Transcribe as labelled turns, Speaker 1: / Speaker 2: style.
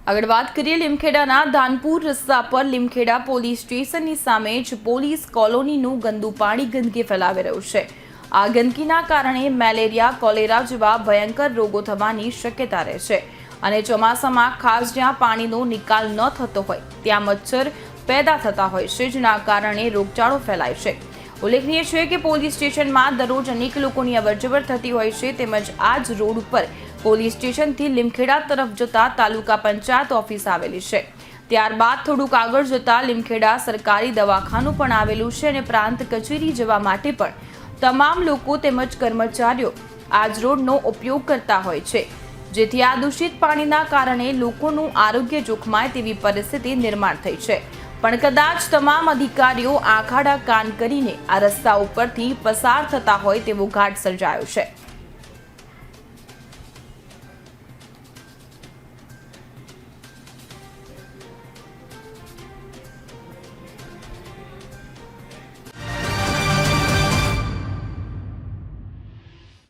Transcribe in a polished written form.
Speaker 1: આગળ વાત કરીએ લીમખેડાના ધાનપુર રસ્તા પર લીમખેડા પોલીસ સ્ટેશનની સામે જ પોલીસ કોલોનીનું ગંદુ પાણી ગંદકી ફેલાવી રહ્યું છે। આ ગંદકીના કારણે મેલેરિયા, કોલેરા જેવા ભયંકર રોગો થવાની શક્યતા રહે છે અને ચોમાસામાં ખાસ જ્યાં પાણીનો નિકાલ ન થતો હોય ત્યાં મચ્છર પેદા થતા હોય છે, જેના કારણે રોગચાળો ફેલાય છે। ઉલ્લેખનીય છે કે પોલીસ સ્ટેશનમાં દરરોજ અનેક લોકોની અવરજવર થતી હોય છે, તેમજ આ જ રોડ ઉપર પોલીસ સ્ટેશનથી લીમખેડા તરફ જતા તાલુકા પંચાયત ઓફિસ આવેલી છે। ત્યારબાદ થોડુંક આગળ જતા લીમખેડા સરકારી દવાખાનું પણ આવેલું છે અને પ્રાંત કચેરી જવા માટે પણ તમામ લોકો તેમજ કર્મચારીઓ આ જ રોડનો ઉપયોગ કરતા હોય છે, જેથી આ દૂષિત પાણીના કારણે લોકોનું આરોગ્ય જોખમાય તેવી પરિસ્થિતિ નિર્માણ થઈ છે। પણ કદાચ તમામ અધિકારીઓ આંખ આડા કાન કરીને આ રસ્તા ઉપરથી પસાર થતા હોય તેવો ઘાટ સર્જાયો છે।